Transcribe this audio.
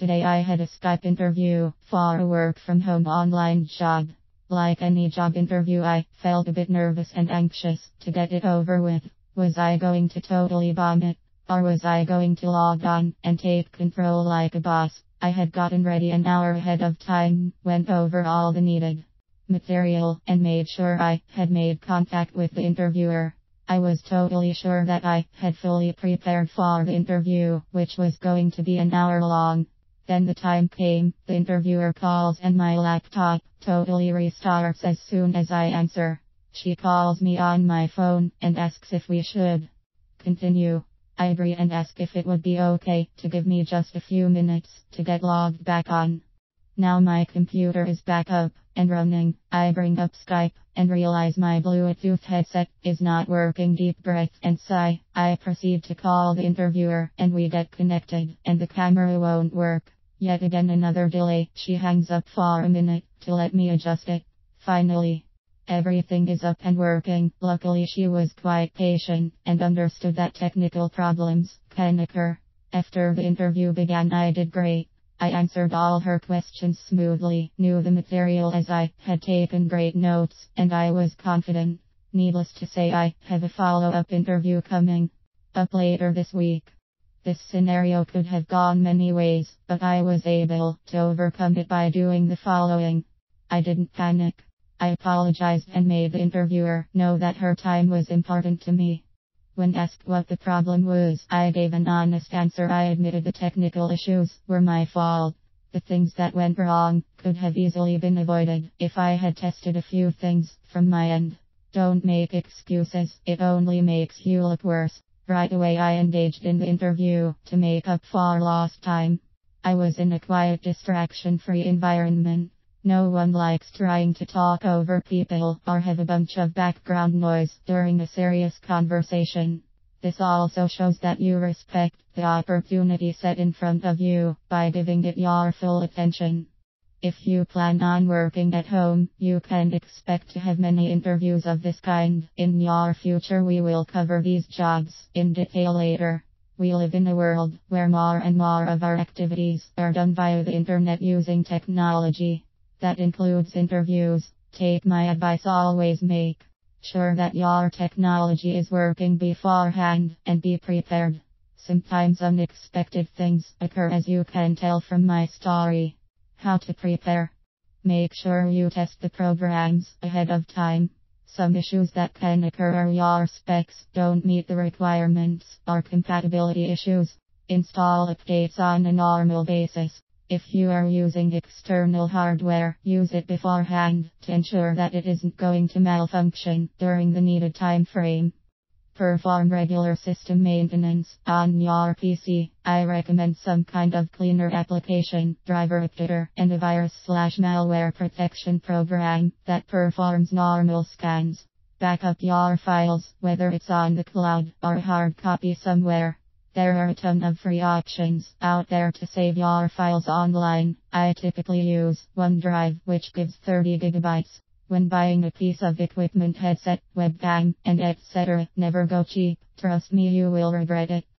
Today I had a Skype interview for a work from home online job. Like any job interview, I felt a bit nervous and anxious to get it over with. Was I going to totally bomb it? Or was I going to log on and take control like a boss? I had gotten ready an hour ahead of time, went over all the needed material, and made sure I had made contact with the interviewer. I was totally sure that I had fully prepared for the interview, which was going to be an hour long. Then the time came, the interviewer calls and my laptop totally restarts as soon as I answer. She calls me on my phone and asks if we should continue. I agree and ask if it would be okay to give me just a few minutes to get logged back on. Now my computer is back up and running. I bring up Skype and realize my Bluetooth headset is not working. Deep breath and sigh. I proceed to call the interviewer and we get connected and the camera won't work. Yet again another delay. She hangs up for a minute to let me adjust it. Finally, everything is up and working. Luckily she was quite patient and understood that technical problems can occur. After the interview began, I did great. I answered all her questions smoothly, knew the material as I had taken great notes, and I was confident. Needless to say, I have a follow-up interview coming up later this week. This scenario could have gone many ways, but I was able to overcome it by doing the following. I didn't panic. I apologized and made the interviewer know that her time was important to me. When asked what the problem was, I gave an honest answer. I admitted the technical issues were my fault. The things that went wrong could have easily been avoided if I had tested a few things from my end. Don't make excuses, it only makes you look worse. Right away I engaged in the interview to make up for lost time. I was in a quiet, distraction-free environment. No one likes trying to talk over people or have a bunch of background noise during a serious conversation. This also shows that you respect the opportunity set in front of you by giving it your full attention. If you plan on working at home, you can expect to have many interviews of this kind in your future. We will cover these jobs in detail later. We live in a world where more and more of our activities are done via the internet using technology. That includes interviews. Take my advice, always make sure that your technology is working beforehand and be prepared. Sometimes unexpected things occur, as you can tell from my story. How to prepare? Make sure you test the programs ahead of time. Some issues that can occur are your specs don't meet the requirements or compatibility issues. Install updates on a normal basis. If you are using external hardware, use it beforehand to ensure that it isn't going to malfunction during the needed time frame. Perform regular system maintenance on your PC. I recommend some kind of cleaner application, driver updater, and a virus/malware protection program that performs normal scans. Back up your files, whether it's on the cloud or a hard copy somewhere. There are a ton of free options out there to save your files online. I typically use OneDrive, which gives 30 gigabytes. When buying a piece of equipment, headset, webcam, and etc., never go cheap. Trust me, you will regret it.